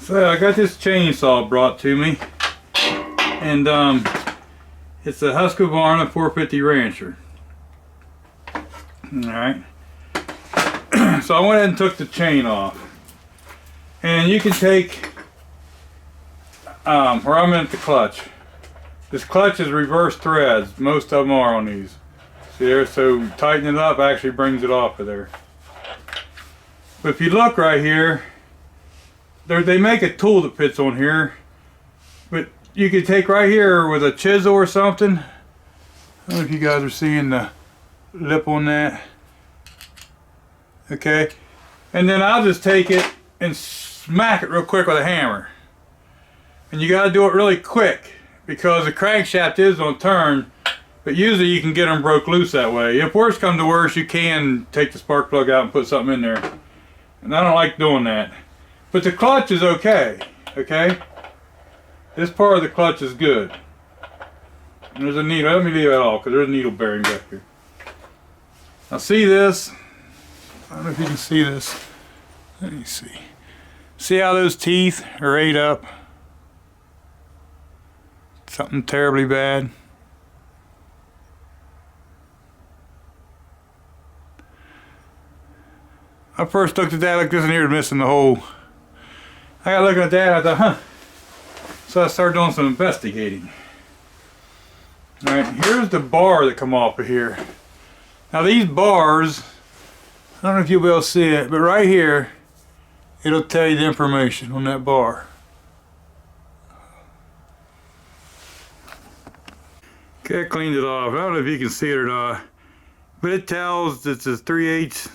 So I got this chainsaw brought to me, and it's a Husqvarna 450 Rancher. Alright. So I went ahead and took the chain off. And you can take, where I'm at the clutch. This clutch is reverse threads. Most of them are on these. See there? So tightening it up actually brings it off of there. But if you look right here, they make a tool that fits on here. But you can take right here with a chisel or something. I don't know if you guys are seeing the lip on that. Okay. And then I'll just take it and smack it real quick with a hammer. And you got to do it really quick because the crankshaft is on turn. But usually you can get them broke loose that way. If worse comes to worse, you can take the spark plug out and put something in there. And I don't like doing that. But the clutch is okay. Okay? This part of the clutch is good. And there's a needle. Let me leave it all because there's a needle bearing back here. Now see this? I don't know if you can see this. Let me see. See how those teeth are ate up? Something terribly bad. I first looked at that like this, and here missing the hole. I got looking at that, I thought, huh. So I started doing some investigating. Alright, here's the bar that come off of here. Now these bars, I don't know if you'll be able to see it, but right here, it'll tell you the information on that bar. Okay, I cleaned it off. I don't know if you can see it or not, but it tells it's a 3/8.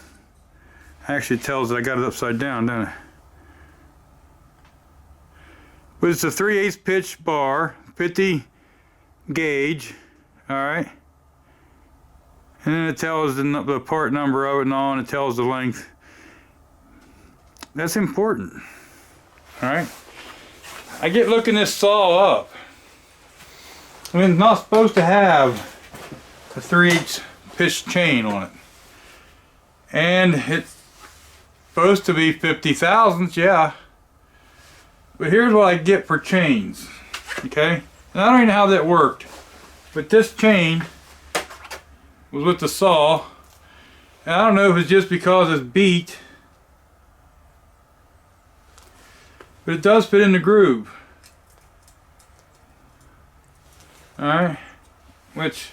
Actually, it tells that I got it upside down, doesn't it? But it's a 3/8 pitch bar, 50 gauge, alright? And then it tells the part number of it and all, and it tells the length. That's important, alright? I get looking this saw up. I mean, it's not supposed to have a 3/8 pitch chain on it. And it's supposed to be 50 thousandths, yeah. But here's what I get for chains, okay? And I don't even know how that worked, but this chain was with the saw, and I don't know if it's just because it's beat, but it does fit in the groove. Alright, which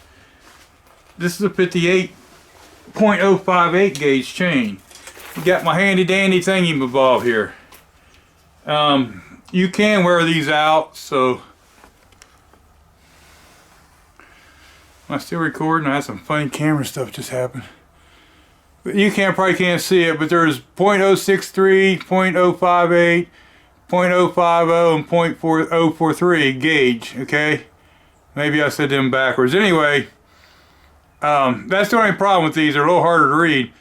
this is a 58.058 gauge chain. You got my handy dandy thingy bob here. You can wear these out, so am I still recording? I had some funny camera stuff just happen. But you probably can't see it, but there's 0.063, 0.058, 0.050, and 0.043 gauge, okay? Maybe I said them backwards. Anyway, that's the only problem with these. They're a little harder to read.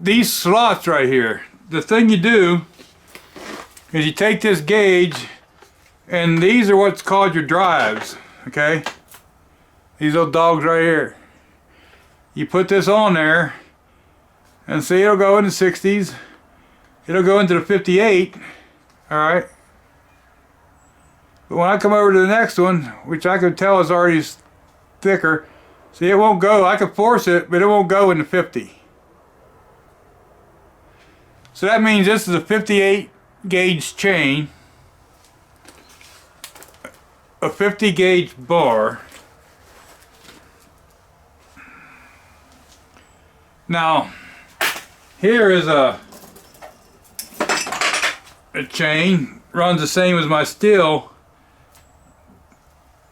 These slots right here, the thing you do is you take this gauge, and these are what's called your drives, okay? These little dogs right here. You put this on there, and see, it'll go in the 60s. It'll go into the 58, alright? But when I come over to the next one, which I could tell is already thicker, see, it won't go. I could force it, but it won't go in the 50. So that means this is a 58 gauge chain, a 50 gauge bar. Now, here is a chain, runs the same as my steel.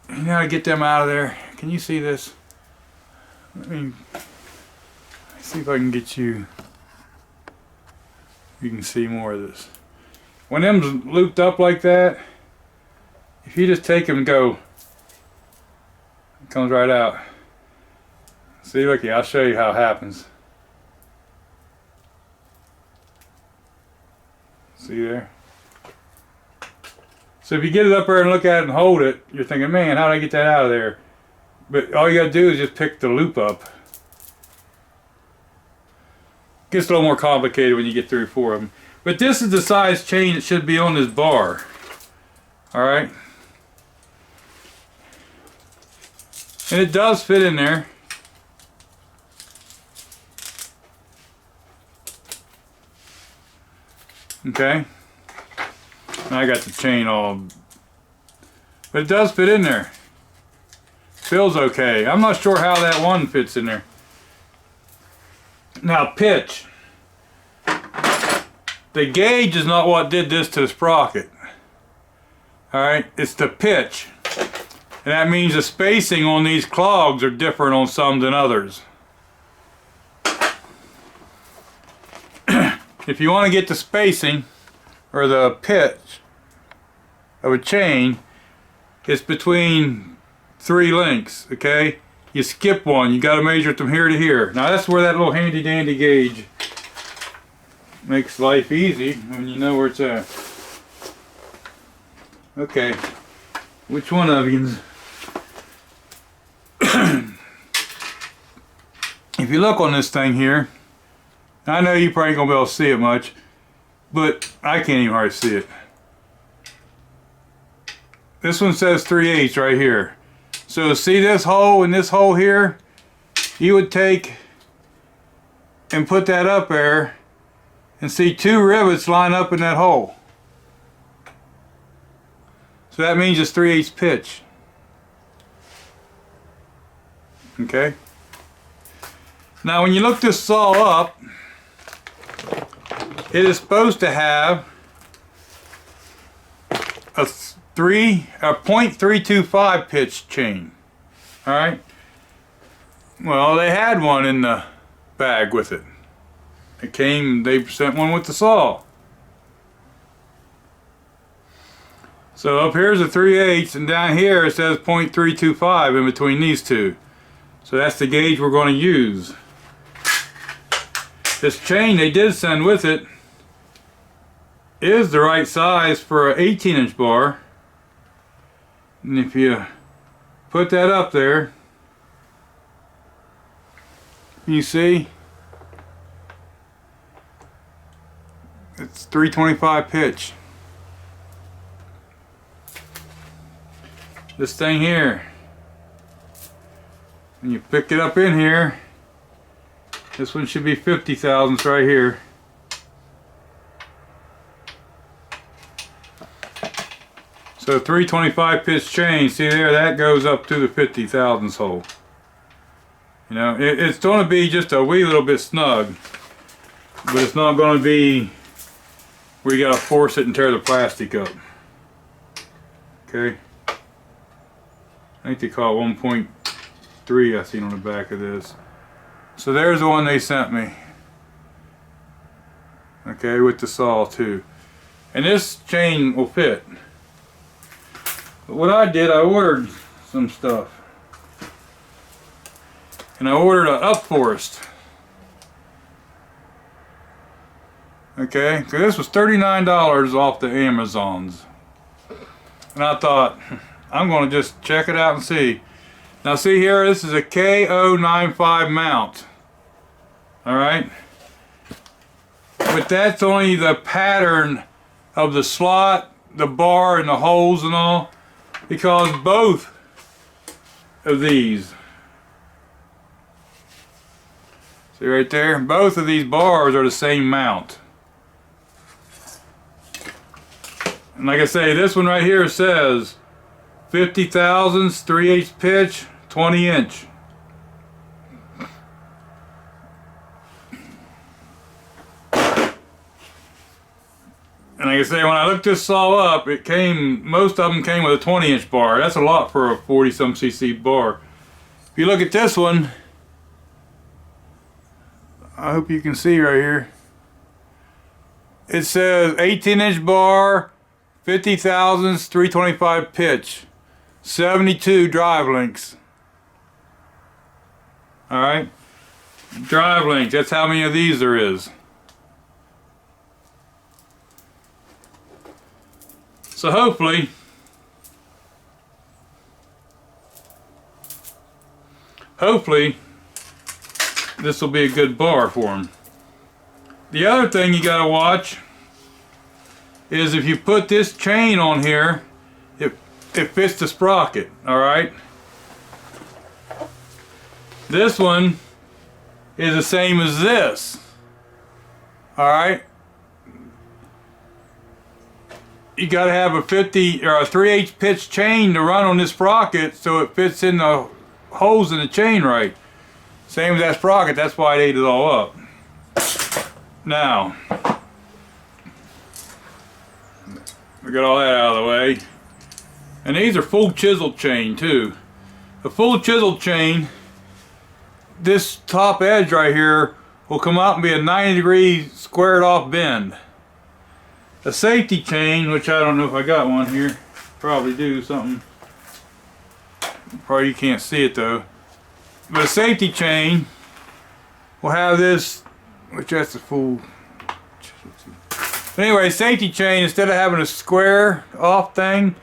You gotta get them out of there. Can you see this? Let me see if I can get you. You can see more of this. When them's looped up like that, if you just take them and go, it comes right out. See, look here, I'll show you how it happens. See there? So if you get it up there and look at it and hold it, you're thinking, man, how did I get that out of there? But all you gotta do is just pick the loop up. Gets a little more complicated when you get 3 or 4 of them. But this is the size chain that should be on this bar. Alright? And it does fit in there. Okay? Now I got the chain all... But it does fit in there. Feels okay. I'm not sure how that one fits in there. Now pitch. The gauge is not what did this to the sprocket. Alright, it's the pitch. And that means the spacing on these clogs are different on some than others. If you want to get the spacing or the pitch of a chain, it's between 3 links, okay? You skip one, you got to measure it from here to here. Now that's where that little handy dandy gauge makes life easy when you know where it's at. Okay, which one of you? If you look on this thing here, I know you probably ain't gonna be able to see it much, but I can't even hardly see it. This one says 3/8 right here. So see this hole and this hole here? You would take and put that up there and see 2 rivets line up in that hole. So that means it's 3/8 pitch. Okay? Now when you look this saw up, it is supposed to have a 0.325 pitch chain. Alright? Well, they had one in the bag with it. It came, they sent one with the saw. So up here's a 3/8 and down here it says 0.325 in between these two. So that's the gauge we're going to use. This chain they did send with it is the right size for an 18-inch bar. And if you put that up there, you see it's 325 pitch. This thing here, and you pick it up in here, this one should be 50 thousandths right here. So 325 pitch chain, see there, that goes up to the 50 thousandths hole. You know, it's going to be just a wee little bit snug, but it's not going to be where you got to force it and tear the plastic up. Okay. I think they call it 1.3 I seen on the back of this. So there's the one they sent me. Okay, with the saw too. And this chain will fit. But what I did, I ordered some stuff. And I ordered an up forest. Okay, because this was $39 off the Amazons. And I thought, I'm going to just check it out and see. Now see here, this is a KO95 mount. Alright? But that's only the pattern of the slot, the bar, and the holes and all. Because both of these, see right there, both of these bars are the same mount. And like I say, this one right here says 50 thousandths, 3/8 pitch, 20 inch. And like I say, when I looked this saw up, it came, most of them came with a 20-inch bar. That's a lot for a 40-some cc bar. If you look at this one, I hope you can see right here. It says 18-inch bar, 50 thousandths, 325 pitch, 72 drive links. Alright? Drive links, that's how many of these there is. So hopefully, this will be a good bar for them. The other thing you gotta watch is if you put this chain on here, it fits the sprocket, alright? This one is the same as this, alright? You gotta have a 50 or a 3/8 pitch chain to run on this sprocket so it fits in the holes in the chain right. Same as that sprocket, that's why it ate it all up. Now, we got all that out of the way. And these are full chisel chain too. The full chisel chain, this top edge right here will come out and be a 90-degree squared off bend. A safety chain, which I don't know if I got one here, probably do something. Probably you can't see it though. But a safety chain will have this, which that's a full. But anyway, safety chain, instead of having a square off thing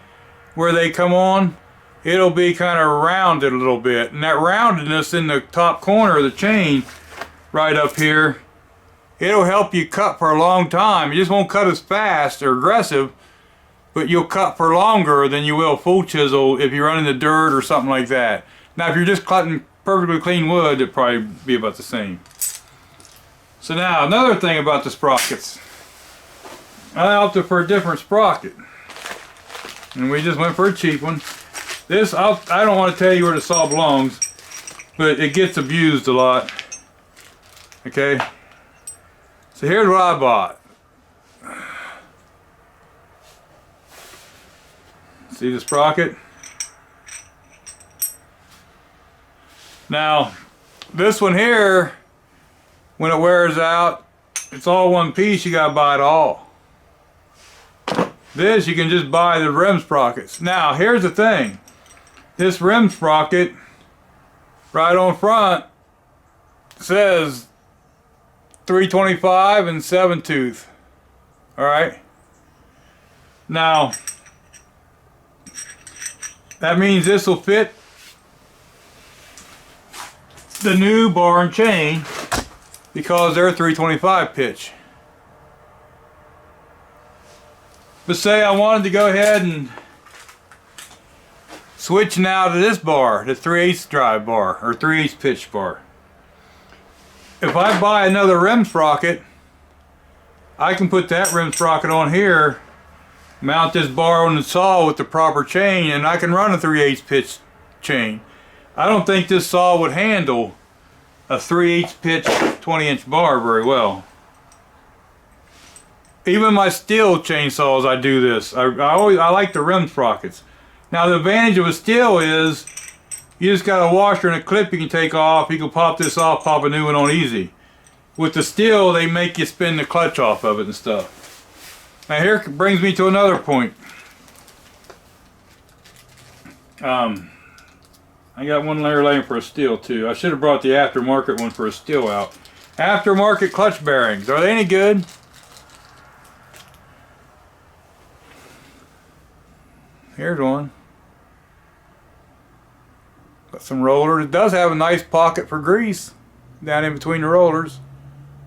where they come on, it'll be kind of rounded a little bit. And that roundedness in the top corner of the chain, right up here, it'll help you cut for a long time. You just won't cut as fast or aggressive, but you'll cut for longer than you will full chisel if you run in the dirt or something like that. Now if you're just cutting perfectly clean wood, it'd probably be about the same. So now another thing about the sprockets. I opted for a different sprocket. And we just went for a cheap one. This, I don't want to tell you where the saw belongs, but it gets abused a lot. Okay? So here's what I bought. See the sprocket? Now, this one here, when it wears out, it's all one piece, you gotta buy it all. This, you can just buy the rim sprockets. Now, here's the thing. This rim sprocket, right on front, says 325 and 7 tooth. Alright? Now, that means this will fit the new bar and chain because they're 325 pitch. But say I wanted to go ahead and switch now to this bar, the 3/8 drive bar or 3/8 pitch bar. If I buy another rim sprocket, I can put that rim sprocket on here, mount this bar on the saw with the proper chain, and I can run a 3/8 pitch chain. I don't think this saw would handle a 3/8 pitch 20-inch bar very well. Even my steel chainsaws, I do this. I like the rim sprockets. Now the advantage of a steel is you just got a washer and a clip you can take off. You can pop this off, pop a new one on easy. With the steel, they make you spin the clutch off of it and stuff. Now here brings me to another point. I got one layer laying for a steel too. I should have brought the aftermarket one for a steel out. Aftermarket clutch bearings, are they any good? Here's one. Got some rollers. It does have a nice pocket for grease down in between the rollers.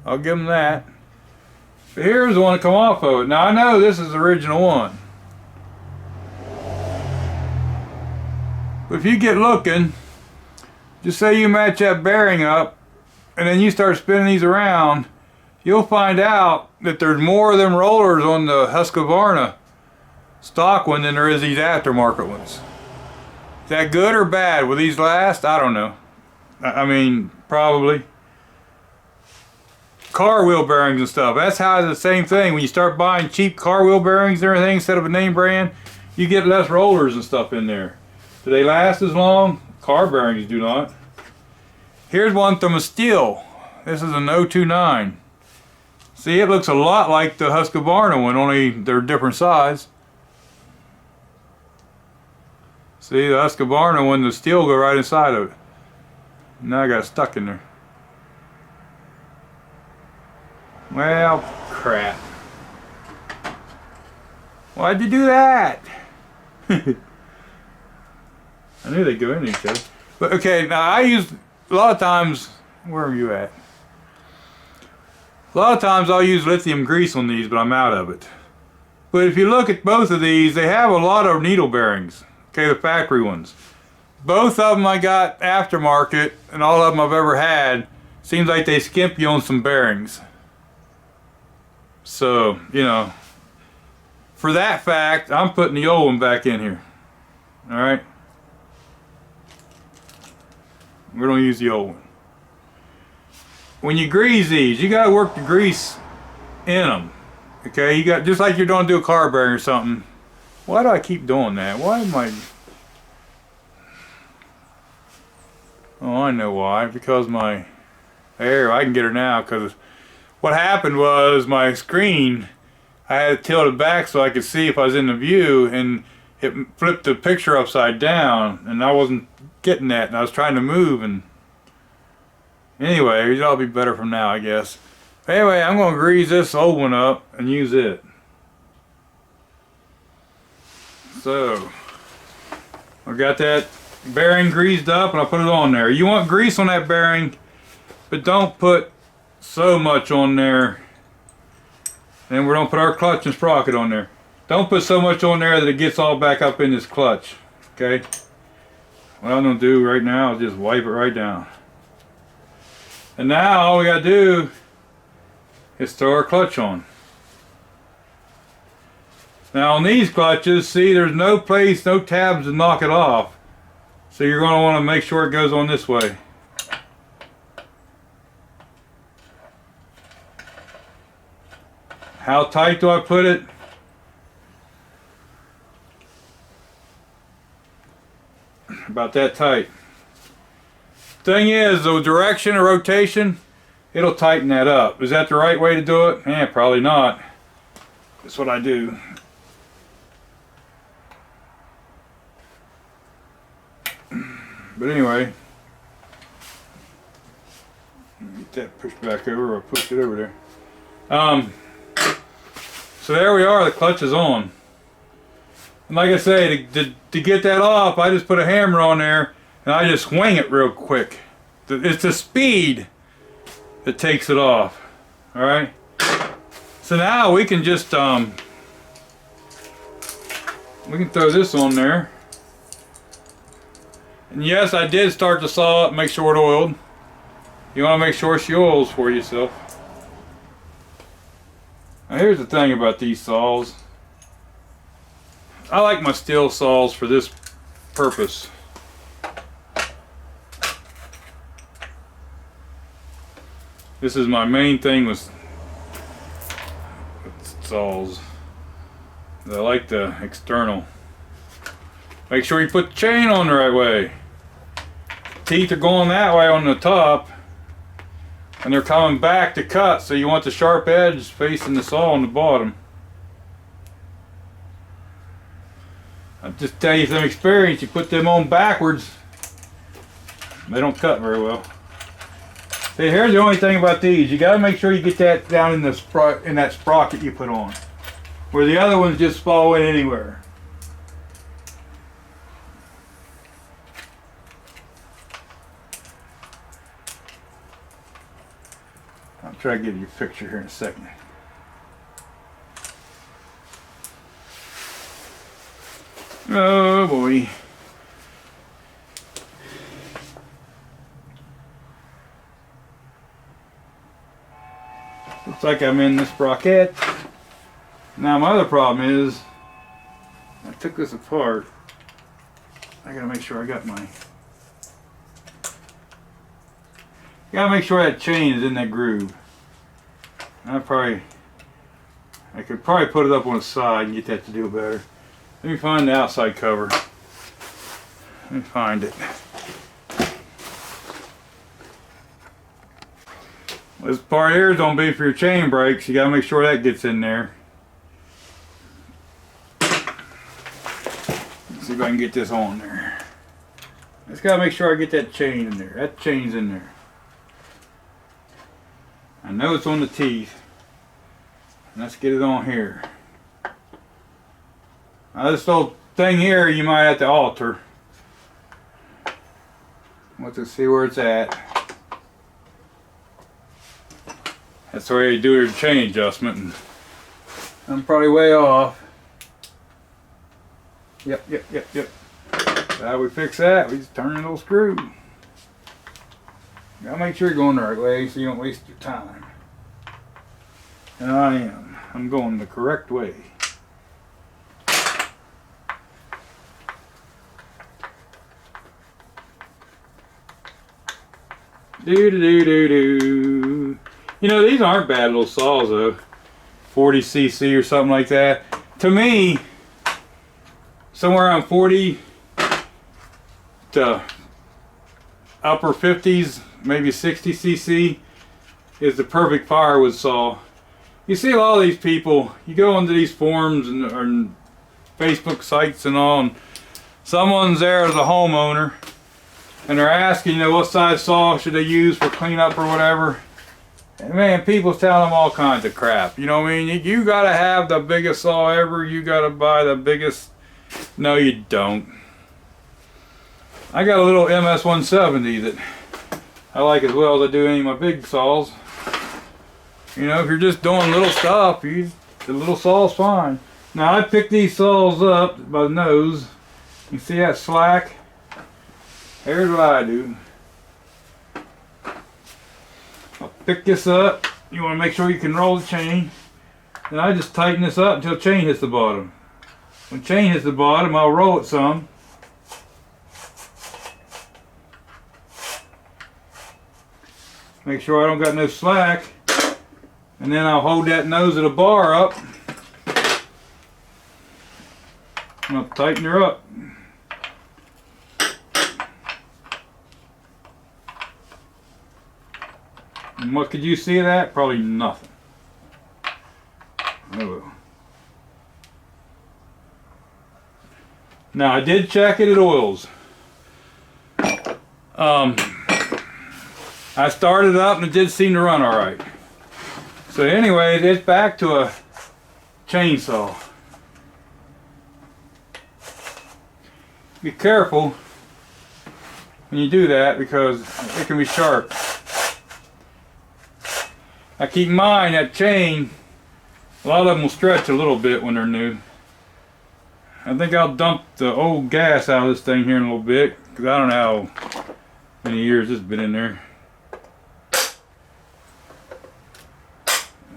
I'll give them that. But here's the one to come off of it. Now I know this is the original one. But if you get looking, just say you match that bearing up and then you start spinning these around, you'll find out that there's more of them rollers on the Husqvarna stock one than there is these aftermarket ones. Is that good or bad? Will these last? I don't know. I mean, probably. Car wheel bearings and stuff. That's how it's the same thing. When you start buying cheap car wheel bearings and everything instead of a name brand, you get less rollers and stuff in there. Do they last as long? Car bearings do not. Here's one from a steel. This is an 029. See, it looks a lot like the Husqvarna one, only they're different size. See, the Husqvarna one, the steel go right inside of it. Now I got it stuck in there. Well, crap. Why'd you do that? I knew they'd go into each other. But okay, now I use, a lot of times, where are you at? A lot of times I'll use lithium grease on these, but I'm out of it. But if you look at both of these, they have a lot of needle bearings. Okay, the factory ones. Both of them I got aftermarket, and all of them I've ever had. Seems like they skimp you on some bearings. So, you know, for that fact, I'm putting the old one back in here. Alright? We're going to use the old one. When you grease these, you got to work the grease in them. Okay, you got, just like you're going to do a car bearing or something. Why do I keep doing that? Why am I... Oh, I know why. Because my... There, I can get her now. Because what happened was my screen, I had it tilted back so I could see if I was in the view, and it flipped the picture upside down, and I wasn't getting that, and I was trying to move, and anyway, it'll be better from now, I guess. Anyway, I'm going to grease this old one up and use it. So, I got that bearing greased up and I put it on there. You want grease on that bearing, but don't put so much on there. And we're going to put our clutch and sprocket on there. Don't put so much on there that it gets all back up in this clutch. Okay? What I'm going to do right now is just wipe it right down. And now all we got to do is throw our clutch on. Now on these clutches, see, there's no place, no tabs to knock it off. So you're going to want to make sure it goes on this way. How tight do I put it? About that tight. Thing is, the direction or rotation, it'll tighten that up. Is that the right way to do it? Eh, probably not. That's what I do. But anyway, get that pushed back over, or push it over there. So there we are, the clutch is on. And like I say, to get that off, I just put a hammer on there and I just swing it real quick. It's the speed that takes it off. Alright? So now we can just, we can throw this on there. And yes, I did start the saw up, make sure it oiled. You want to make sure she oils for yourself. Now here's the thing about these saws. I like my steel saws for this purpose. This is my main thing with saws. I like the external. Make sure you put the chain on the right way. Teeth are going that way on the top, and they're coming back to cut, so you want the sharp edge facing the saw on the bottom. I'll just tell you from experience, you put them on backwards, they don't cut very well. See, here's the only thing about these. You got to make sure you get that down in that sprocket you put on, where the other ones just fall in anywhere. I'll try to give you a picture here in a second. Oh boy. Looks like I'm in this sprocket. Now my other problem is, I took this apart. I gotta make sure I got my... Gotta make sure that chain is in that groove. I could probably put it up on the side and get that to do better. Let me find the outside cover. Let me find it. This part here is going to be for your chain brakes. You got to make sure that gets in there. Let's see if I can get this on there. Just got to make sure I get that chain in there. That chain's in there. I know it's on the teeth. Let's get it on here. Now this little thing here you might have to alter. Let's see where it's at. That's the way you do your chain adjustment. And I'm probably way off. Yep. How we fix that? We just turn a little screw. Gotta make sure you're going the right way so you don't waste your time. And I am. I'm going the correct way. Do. You know, these aren't bad little saws though. 40cc or something like that. To me, somewhere around 40 to upper 50s, maybe 60cc is the perfect firewood saw. You see a lot of these people, you go into these forums and Facebook sites and all, and someone's there as a homeowner and they're asking, you know, what size saw should they use for cleanup or whatever. And man, people's telling them all kinds of crap. You know what I mean? You gotta have the biggest saw ever. You gotta buy the biggest. No, you don't. I got a little MS-170 that I like as well as I do any of my big saws. You know, if you're just doing little stuff, the little saw's fine. Now, I pick these saws up by the nose. You see that slack? Here's what I do. I'll pick this up. You want to make sure you can roll the chain. Then I just tighten this up until chain hits the bottom. When chain hits the bottom, I'll roll it some. Make sure I don't got no slack. And then I'll hold that nose of the bar up. And I'll tighten her up. And what could you see of that? Probably nothing. Oh. Now I did check it at oils. I started it up and it did seem to run alright. So anyway, it's back to a chainsaw. Be careful when you do that because it can be sharp. Now keep in mind that chain, a lot of them will stretch a little bit when they're new. I think I'll dump the old gas out of this thing here in a little bit because I don't know how many years this has been in there.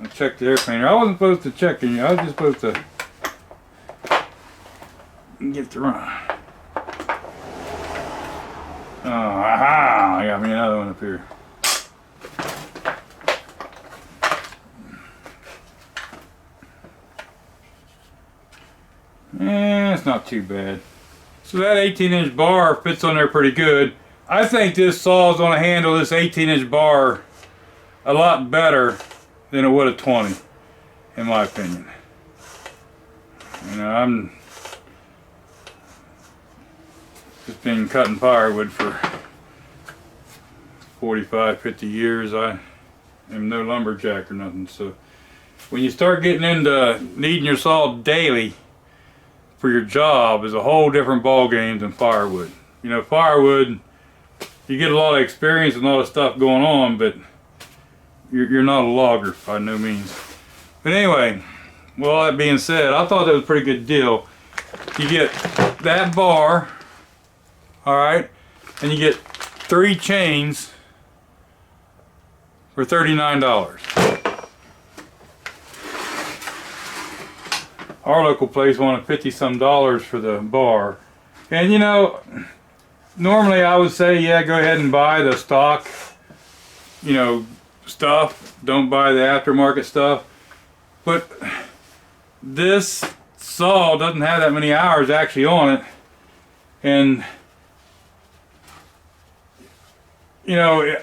I'll check the air cleaner. I wasn't supposed to check it. I was just supposed to get it to run. Oh, aha! I got me another one up here. It's not too bad. So that 18-inch bar fits on there pretty good. I think this saw is going to handle this 18-inch bar a lot better than it would a 20, in my opinion. You know, I'm just been cutting firewood for 45, 50 years. I am no lumberjack or nothing. So when you start getting into needing your saw daily for your job, is a whole different ball game than firewood. You know, firewood, you get a lot of experience and a lot of stuff going on, but you're not a logger by no means. But anyway, with all that being said, I thought that was a pretty good deal. You get that bar, all right, and you get 3 chains for $39. Our local place wanted $50-some for the bar. And you know, normally I would say, yeah, go ahead and buy the stock, you know, stuff. Don't buy the aftermarket stuff. But this saw doesn't have that many hours actually on it. And, you know,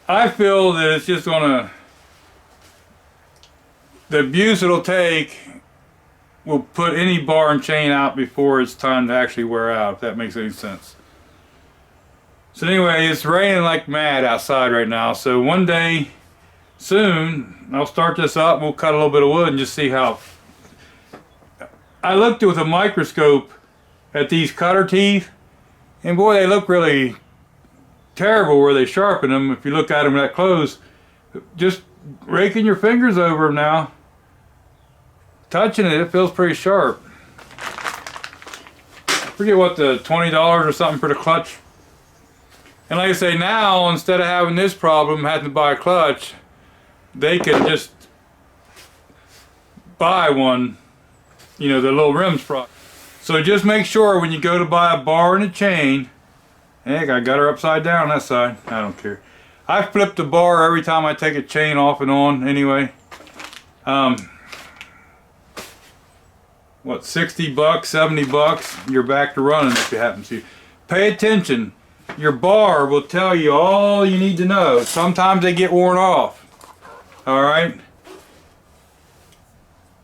I feel that it's just gonna, the abuse it'll take will put any bar and chain out before it's time to actually wear out, if that makes any sense. So anyway, it's raining like mad outside right now, so one day soon I'll start this up and we'll cut a little bit of wood and just see how. I looked with a microscope at these cutter teeth, and boy, they look really terrible where they sharpen them if you look at them that close. Just raking your fingers over them now, touching it, it feels pretty sharp. forget what the $20 or something for the clutch. And like I say, now instead of having this problem, having to buy a clutch, they can just buy one, you know, the little rim sprocket. So just make sure when you go to buy a bar and a chain, heck, I got her upside down that side. I don't care. I flip the bar every time I take a chain off and on anyway. What, 60 bucks, 70 bucks, you're back to running if you happen to. Pay attention. Your bar will tell you all you need to know. Sometimes they get worn off. Alright?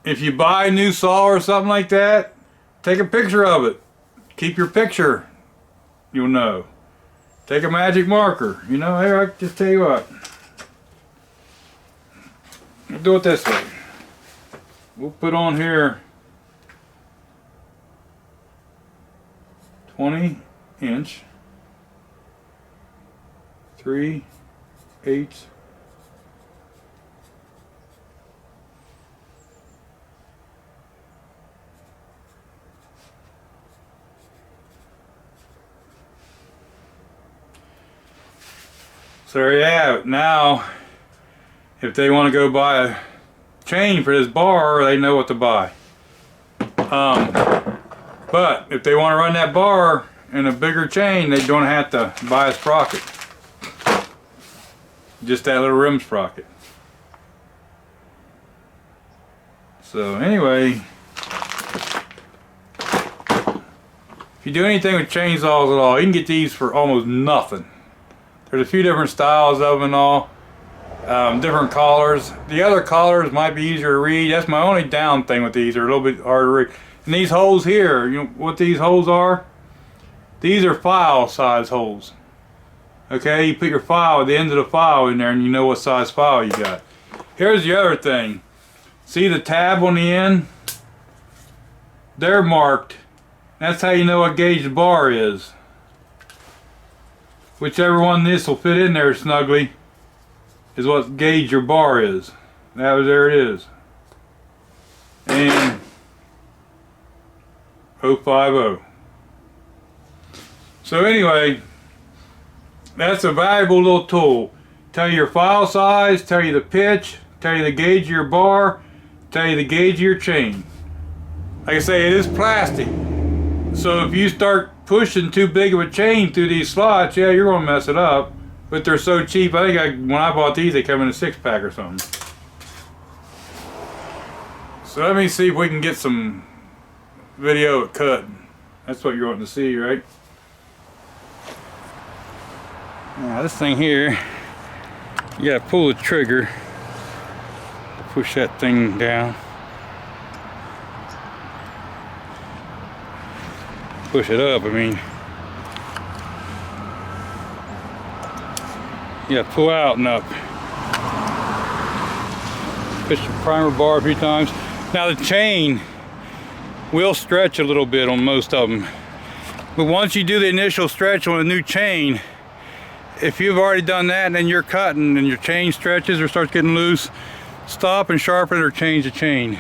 If you buy a new saw or something like that, take a picture of it. Keep your picture. You'll know. Take a magic marker. You know, here, I just tell you what. We'll do it this way. We'll put on here 20-inch 3/8 So there you have it. Now, if they want to go buy a chain for this bar, they know what to buy. But if they want to run that bar in a bigger chain, they don't have to buy a sprocket. Just that little rim sprocket. So anyway, if you do anything with chainsaws at all, you can get these for almost nothing. There's a few different styles of them and all. Different collars. The other collars might be easier to read. That's my only down thing with these. They're a little bit harder to read. And these holes here, you know what these holes are? These are file size holes. Okay, you put your file at the end of the file in there and you know what size file you got. Here's the other thing. See the tab on the end? They're marked. That's how you know what gauge the bar is. Whichever one this will fit in there snugly is what gauge your bar is. There it is. And 050. So anyway, that's a valuable little tool. Tell you your file size, tell you the pitch, tell you the gauge of your bar, tell you the gauge of your chain. Like I say, it is plastic. So if you start pushing too big of a chain through these slots, yeah, you're gonna mess it up. But they're so cheap. I think when I bought these, they come in a 6-pack or something. So let me see if we can get some video of cut. That's what you're wanting to see, right? Now this thing here, you gotta pull the trigger to push that thing down. Push it up, I mean. You gotta pull out and up. Push the primer bar a few times. Now the chain will stretch a little bit on most of them. But once you do the initial stretch on a new chain, if you've already done that and then you're cutting and your chain stretches or starts getting loose, stop and sharpen it or change the chain.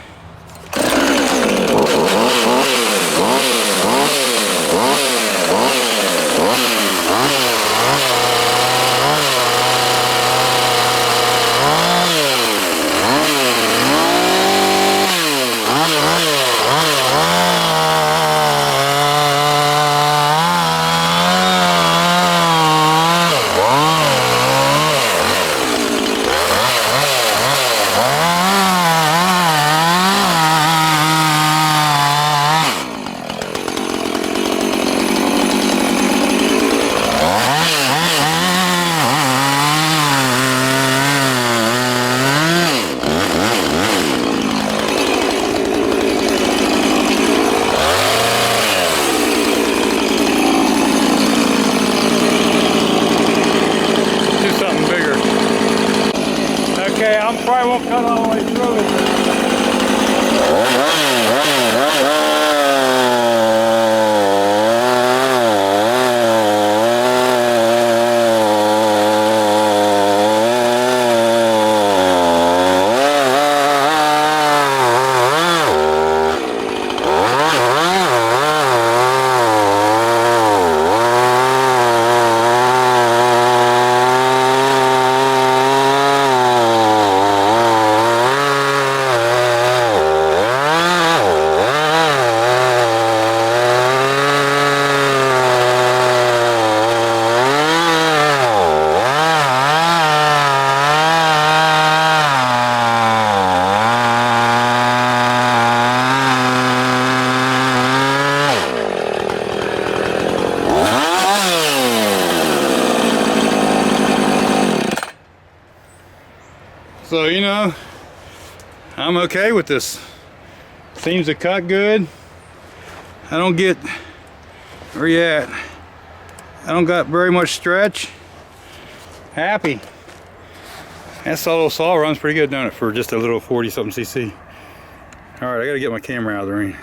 Probably won't cut all the way through it. So, you know, I'm okay with this. Seems to cut good. I don't get, where you at? I don't got very much stretch. Happy. That little saw runs pretty good, don't it, for just a little 40 something cc. Alright, I gotta get my camera out of the ring.